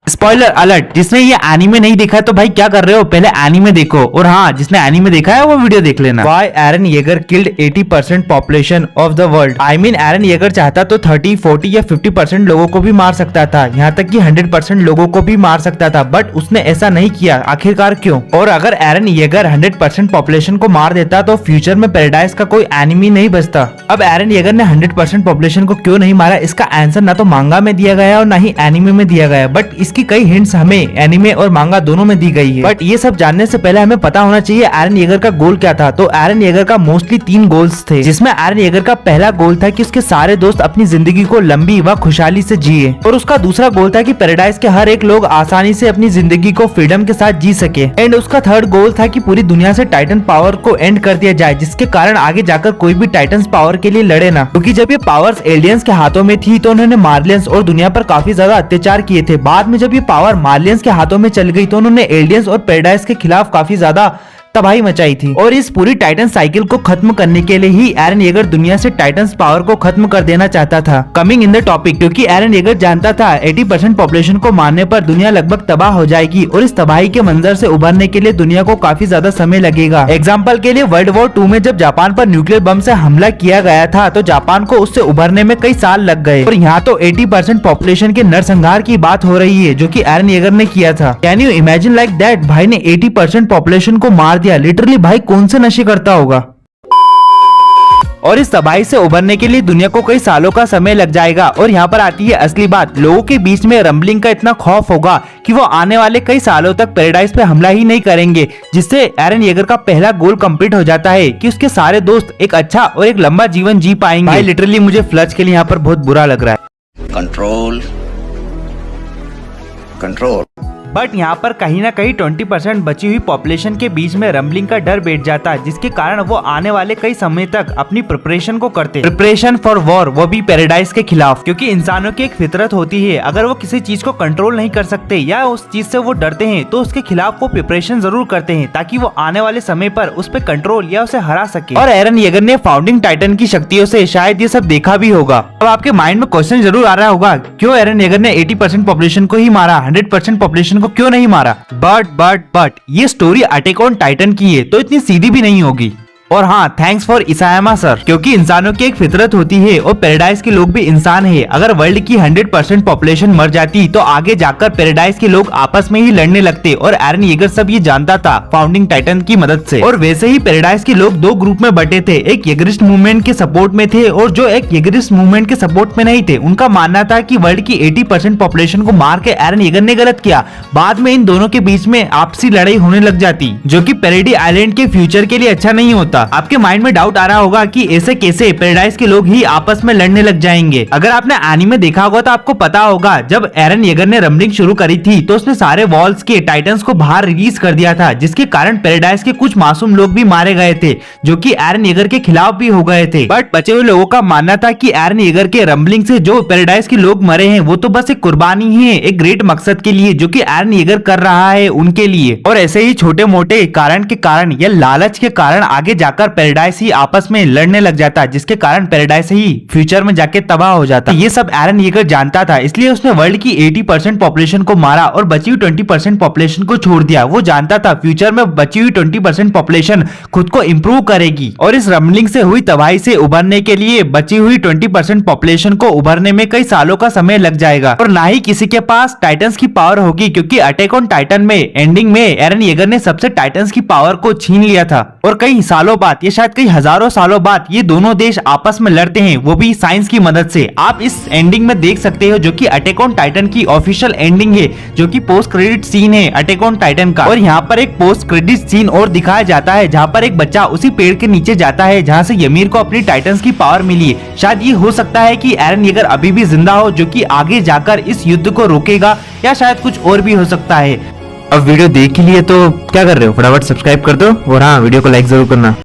Spoiler alert, जिसने ये anime नहीं देखा तो भाई क्या कर रहे हो, पहले एनीमे देखो। और हाँ, जिसने एनीमे देखा है वो वीडियो देख लेना। Why Eren Yeager killed 80% population of the world. I mean Eren Yeager चाहता तो 30, 40 या 50% लोगों को भी मार सकता था, यहाँ तक कि 100% लोगों को भी मार सकता था, बट उसने ऐसा नहीं किया। आखिरकार क्यों? और अगर एरन येगर 100% पॉपुलेशन को मार देता तो फ्यूचर में पैराडाइज का कोई एनिमी नहीं बचता। अब एरन येगर ने 100% पॉपुलेशन को क्यों नहीं मारा, इसका आंसर ना तो मांगा में दिया गया और ना ही एनिमे में दिया गया, बट इसकी कई हिंट्स हमें एनिमे और मांगा दोनों में दी गई है। बट ये सब जानने से पहले हमें पता होना चाहिए एरन येगर का गोल क्या था। तो एरन येगर का मोस्टली 3 गोल्स थे, जिसमें एरन येगर का पहला गोल था कि उसके सारे दोस्त अपनी जिंदगी को लंबी व खुशहाली से जिए, और उसका दूसरा गोल था कि पैराडाइज के हर एक लोग आसानी से अपनी जिंदगी को फ्रीडम के साथ जी सके, एंड उसका थर्ड गोल था कि पूरी दुनिया से टाइटन पावर को एंड कर दिया जाए, जिसके कारण आगे जाकर कोई भी टाइटन्स पावर के लिए लड़े ना। क्योंकि जब ये पावर्स एलियंस के हाथों में थी तो उन्होंने मार्लियंस और दुनिया पर काफी ज्यादा अत्याचार किए थे। बाद में जब ये पावर मार्लियंस के हाथों में चल गई तो उन्होंने एलियंस और पैराडाइज के खिलाफ काफी ज्यादा तबाही मचाई थी। और इस पूरी टाइटन साइकिल को खत्म करने के लिए ही एरन येगर दुनिया से टाइटन्स पावर को खत्म कर देना चाहता था। कमिंग इन द टॉपिक, क्योंकि एरन येगर जानता था 80% पॉपुलेशन को मारने पर दुनिया लगभग तबाह हो जाएगी और इस तबाही के मंजर से उभरने के लिए दुनिया को काफी ज्यादा समय लगेगा। एग्जाम्पल के लिए वर्ल्ड वॉर 2 में जब जापान पर न्यूक्लियर बम से हमला किया गया था तो जापान को उससे उभरने में कई साल लग गए, और यहाँ तो 80% पॉपुलेशन के नरसंहार की बात हो रही है जो कि एरन येगर ने किया था। Can you imagine like that, भाई ने 80% पॉपुलेशन को मार दिया। लिटरली भाई कौन से नशे करता होगा। और इस तबाही से उभरने के लिए दुनिया को कई सालों का समय लग जाएगा। और यहाँ पर आती है असली बात, लोगों के बीच में रंबलिंग का इतना खौफ होगा कि वो आने वाले कई सालों तक पैराडाइज पे हमला ही नहीं करेंगे, जिससे एरन येगर का पहला गोल कंप्लीट हो जाता है कि उसके सारे दोस्त एक अच्छा और एक लंबा जीवन जी पाएंगे। भाई लिटरली मुझे फ्लच के लिए यहाँ पर बहुत बुरा लग रहा है। Control control. बट यहाँ पर कहीं ना कहीं 20% बची हुई पॉपुलेशन के बीच में रंबलिंग का डर बैठ जाता है, जिसके कारण वो आने वाले कई समय तक अपनी प्रिपरेशन को करते हैं। प्रिपरेशन फॉर वॉर, वो भी पैराडाइज के खिलाफ। क्योंकि इंसानों की एक फितरत होती है, अगर वो किसी चीज को कंट्रोल नहीं कर सकते या उस चीज से वो डरते हैं तो उसके खिलाफ वो प्रिपरेशन जरूर करते हैं, ताकि वो आने वाले समय पर उस पर कंट्रोल या उसे हरा सके। और एरन येगर ने फाउंडिंग टाइटन की शक्तियों से शायद ये सब देखा भी होगा। अब आपके माइंड में क्वेश्चन जरूर आ रहा होगा, क्यों एरन येगर ने 80% पॉपुलेशन को ही मारा, 100% पॉपुलेशन को क्यों नहीं मारा। बट ये स्टोरी अटैक ऑन टाइटन की है तो इतनी सीधी भी नहीं होगी। और हाँ, थैंक्स फॉर इसायामा सर, क्योंकि इंसानों की एक फितरत होती है और पैराडाइज के लोग भी इंसान है। अगर वर्ल्ड की 100% पॉपुलेशन मर जाती तो आगे जाकर पैराडाइज के लोग आपस में ही लड़ने लगते, और एरन येगर सब ये जानता था फाउंडिंग टाइटन की मदद से। और वैसे ही पैराडाइज के लोग 2 ग्रुप में बटे थे, एक येगरिस्ट मूवमेंट के सपोर्ट में थे और जो एक येगरिस्ट मूवमेंट के सपोर्ट में नहीं थे। उनका मानना था कि वर्ल्ड की 80% पॉपुलेशन को मार के एरन येगर ने गलत किया। बाद में इन दोनों के बीच में आपसी लड़ाई होने लग जाती, जो कि पैराडी आइलैंड के फ्यूचर के लिए अच्छा नहीं होता। आपके माइंड में डाउट आ रहा होगा कि ऐसे कैसे पैराडाइज के लोग ही आपस में लड़ने लग जाएंगे। अगर आपने एनीमे देखा होगा तो आपको पता होगा, जब एरन येगर ने रंबलिंग शुरू करी थी तो उसने सारे वॉल्स के टाइटन्स को बाहर रिलीज कर दिया था, जिसके कारण पैराडाइज के कुछ मासूम लोग भी मारे गए थे, जो कि एरन येगर के खिलाफ भी हो गए थे। बट बचे हुए लोगों का मानना था कि एरन येगर के रंबलिंग से जो पैराडाइज के लोग मरे हैं वो तो बस एक कुर्बानी है एक ग्रेट मकसद के लिए, जो कि एरन येगर कर रहा है उनके लिए। और ऐसे ही छोटे मोटे कारण के कारण या लालच के कारण आगे जाकर पैराडाइज ही आपस में लड़ने लग जाता, जिसके कारण पैराडाइज ही फ्यूचर में जाके तबाह हो जाता। ये सब एरन येगर जानता था, इसलिए उसने वर्ल्ड की 80% पॉपुलेशन को मारा और बची हुई 20% पॉपुलेशन को छोड़ दिया। वो जानता था फ्यूचर में बची हुई 20% पॉपुलेशन खुद को इंप्रूव करेगी, और इस रंबलिंग से हुई तबाही से उभरने के लिए बची हुई 20% पॉपुलेशन को उभरने में कई सालों का समय लग जाएगा, और ना ही किसी के पास टाइटन्स की पावर होगी, क्योंकि अटैक ऑन टाइटन में एंडिंग में एरन येगर ने सबसे टाइटन्स की पावर को छीन लिया था। और कई सालों बाद, ये शायद कई हजारों सालों बाद ये दोनों देश आपस में लड़ते हैं, वो भी साइंस की मदद से। आप इस एंडिंग में देख सकते हो, जो कि अटैक ऑन टाइटन की ऑफिशियल एंडिंग है, जो कि पोस्ट क्रेडिट सीन है अटैक ऑन टाइटन का। और यहाँ पर एक पोस्ट क्रेडिट सीन और दिखाया जाता है, जहाँ पर एक बच्चा उसी पेड़ के नीचे जाता है जहाँ से ymir को अपनी टाइटन्स की पावर मिली है। शायद ये हो सकता है कि एरन येगर अभी भी जिंदा हो, जो कि आगे जाकर इस युद्ध को रोकेगा, या शायद कुछ और भी हो सकता है। अब वीडियो देख ही लिए तो क्या कर रहे हो, फटाफट सब्सक्राइब कर दो, और हाँ वीडियो को लाइक जरूर करना।